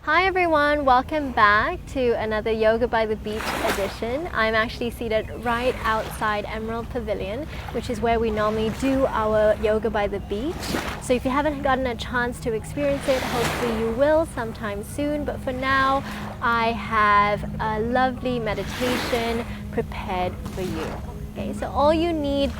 Hi everyone, welcome back to another Yoga by the Beach edition. I'm actually seated right outside Emerald Pavilion, which is where we normally do our Yoga by the Beach. So if you haven't gotten a chance to experience it, hopefully you will sometime soon. But for now, I have a lovely meditation prepared for you. Okay, so all you need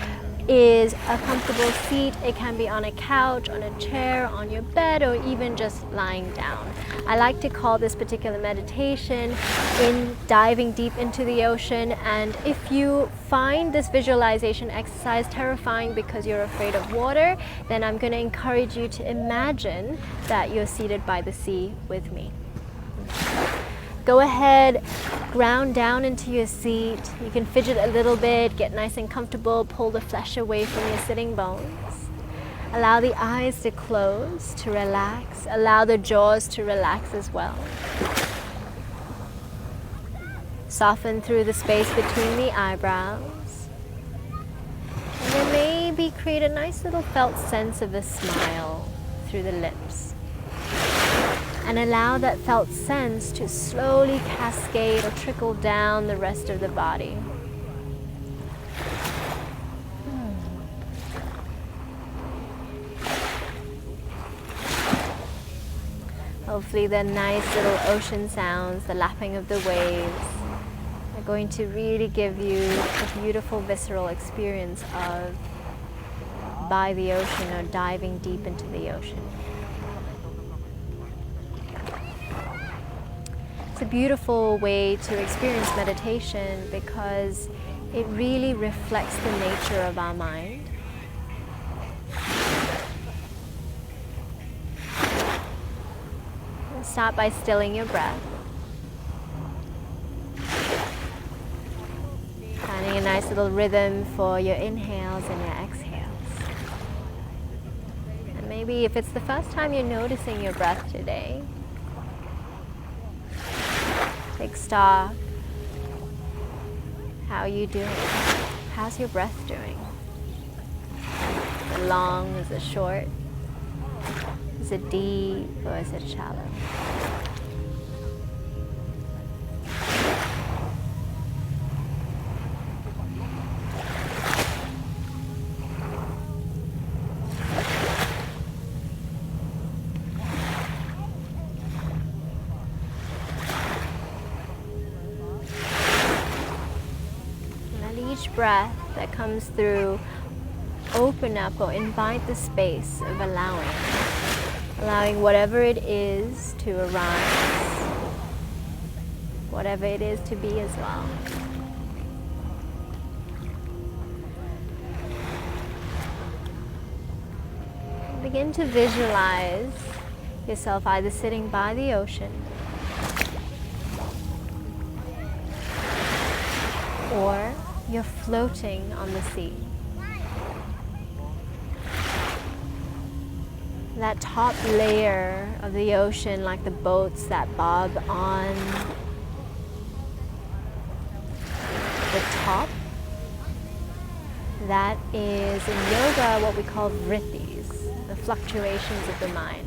is a comfortable seat. It can be on a couch, on a chair, on your bed, or even just lying down. I like to call this particular meditation in diving deep into the ocean. And if you find this visualization exercise terrifying because you're afraid of water, then I'm going to encourage you to imagine that you're seated by the sea with me. Go ahead, ground down into your seat. You can fidget a little bit, get nice and comfortable, pull the flesh away from your sitting bones. Allow the eyes to close, to relax. Allow the jaws to relax as well. Soften through the space between the eyebrows. And then maybe create a nice little felt sense of a smile through the lips. And allow that felt sense to slowly cascade or trickle down the rest of the body. Hopefully the nice little ocean sounds, the lapping of the waves, are going to really give you a beautiful visceral experience of by the ocean or diving deep into the ocean. It's a beautiful way to experience meditation because it really reflects the nature of our mind. Start by stilling your breath. Finding a nice little rhythm for your inhales and your exhales. And maybe if it's the first time you're noticing your breath today, take stock. How are you doing? How's your breath doing? Is it long? Is it short? Is it deep or is it shallow? Each breath that comes through, open up or invite the space of allowing whatever it is to arise, whatever it is to be as well. Begin to visualize yourself either sitting by the ocean or you're floating on the sea. That top layer of the ocean, like the boats that bob on the top, that is in yoga what we call vrittis, the fluctuations of the mind.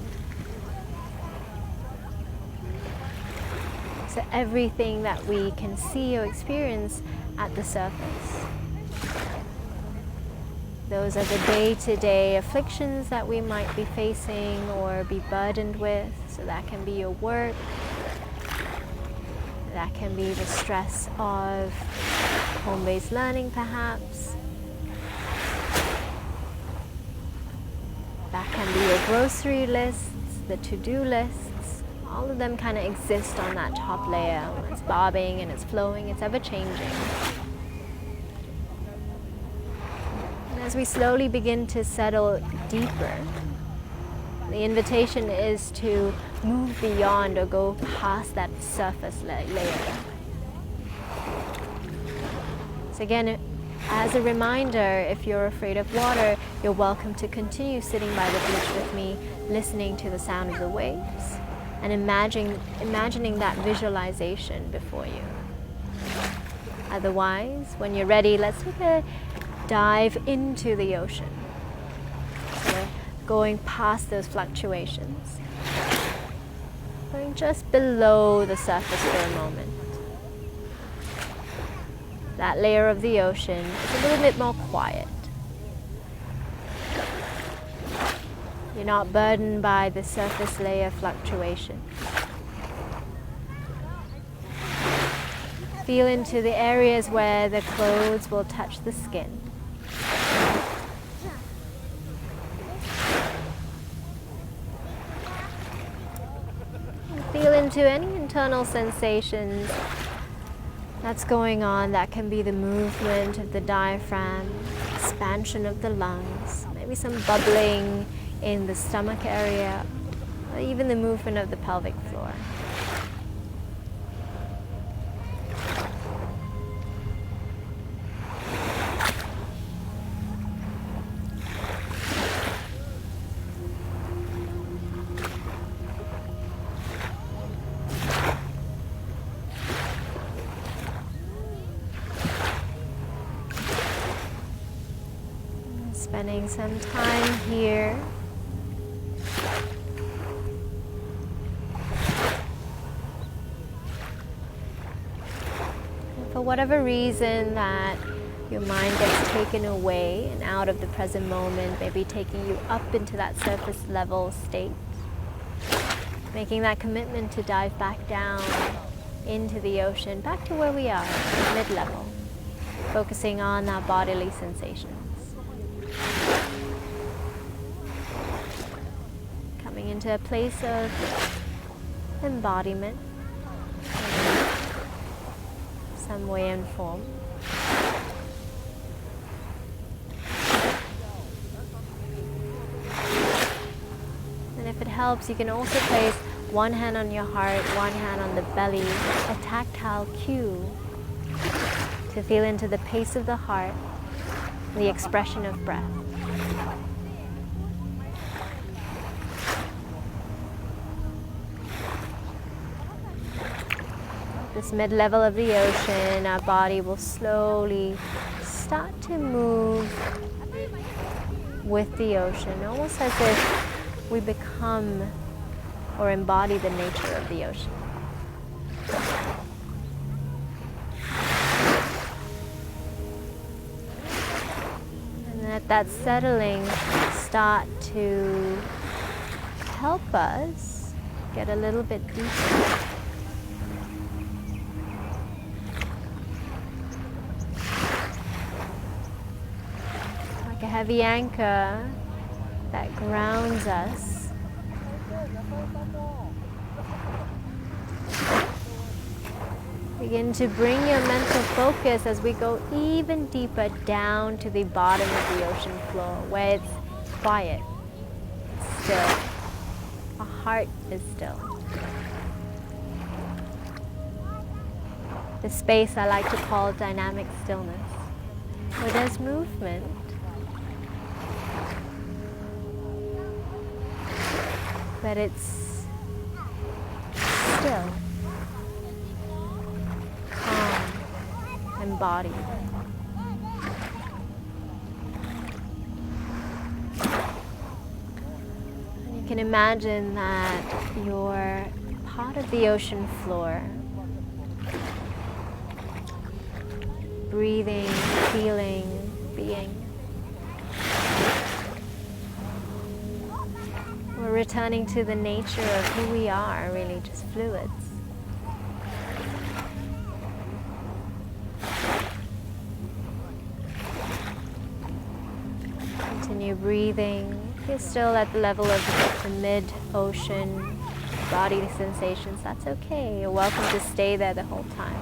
So everything that we can see or experience at the surface. Those are the day-to-day afflictions that we might be facing or be burdened with. So that can be your work. That can be the stress of home-based learning perhaps. That can be your grocery lists, the to-do lists. All of them kind of exist on that top layer. It's bobbing and it's flowing, it's ever-changing. And as we slowly begin to settle deeper, the invitation is to move beyond or go past that surface layer. So again, as a reminder, if you're afraid of water, you're welcome to continue sitting by the beach with me, listening to the sound of the waves. And imagining that visualization before you. Otherwise, when you're ready, let's take a dive into the ocean. So we're going past those fluctuations. Going just below the surface for a moment. That layer of the ocean is a little bit more quiet. You're not burdened by the surface layer fluctuation. Feel into the areas where the clothes will touch the skin. Feel into any internal sensations that's going on. That can be the movement of the diaphragm, expansion of the lungs, maybe some bubbling in the stomach area, or even the movement of the pelvic floor. Spending some time here. And for whatever reason that your mind gets taken away and out of the present moment, maybe taking you up into that surface level state, making that commitment to dive back down into the ocean, back to where we are, mid-level, focusing on that bodily sensation. Coming into a place of embodiment, some way and form. And if it helps, you can also place one hand on your heart, one hand on the belly, a tactile cue to feel into the pace of the heart, the expression of breath. This mid-level of the ocean, our body will slowly start to move with the ocean, almost as if we become or embody the nature of the ocean. And let that settling start to help us get a little bit deeper. A heavy anchor that grounds us. Begin to bring your mental focus as we go even deeper down to the bottom of the ocean floor, where it's quiet, it's still. Our heart is still. The space I like to call dynamic stillness, where there's movement, but it's still, calm, embodied. And you can imagine that you're part of the ocean floor, breathing, feeling, being. We're returning to the nature of who we are, really just fluids. Continue breathing. You're still at the level of the mid-ocean body sensations. That's okay. You're welcome to stay there the whole time.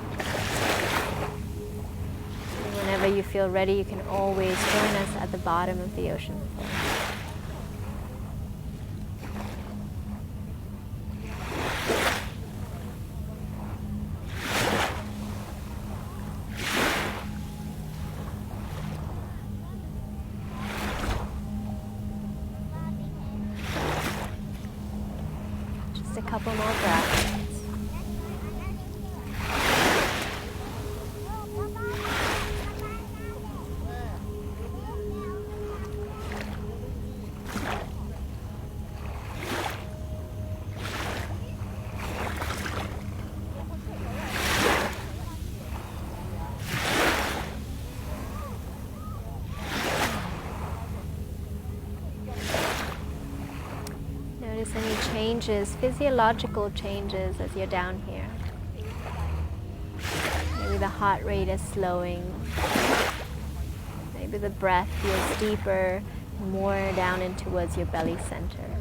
And whenever you feel ready, you can always join us at the bottom of the ocean floor. A couple more breaths. changes, physiological changes as you're down here. Maybe the heart rate is slowing. Maybe the breath feels deeper, more down in towards your belly center.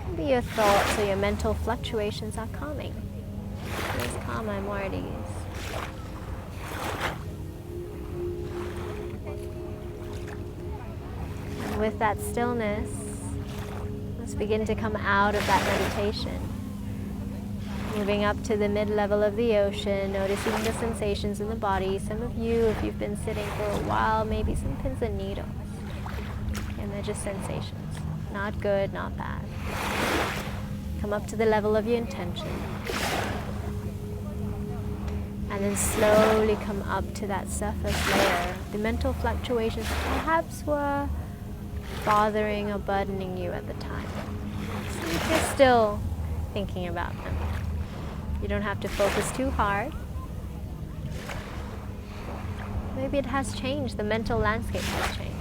Maybe your thoughts or your mental fluctuations are calming. Feels calm, I'm more at ease. And with that stillness, let's begin to come out of that meditation. Moving up to the mid-level of the ocean, noticing the sensations in the body. Some of you, if you've been sitting for a while, maybe some pins and needles. And they're just sensations. Not good, not bad. Come up to the level of your intention. And then slowly come up to that surface layer. The mental fluctuations perhaps were bothering or burdening you at the time. So you're still thinking about them. You don't have to focus too hard. Maybe it has changed, the mental landscape has changed.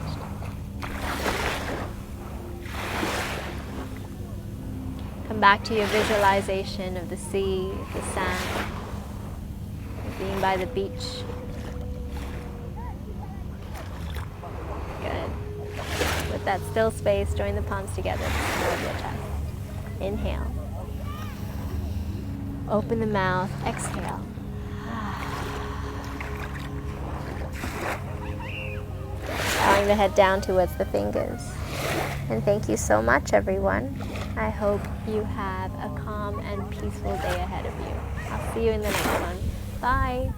Come back to your visualization of the sea, the sand, being by the beach. Good. With that still space, join the palms together to hold your chest. Inhale. Open the mouth, exhale. Bowing the head down towards the fingers. And thank you so much, everyone. I hope you have a calm and peaceful day ahead of you. I'll see you in the next one. Bye.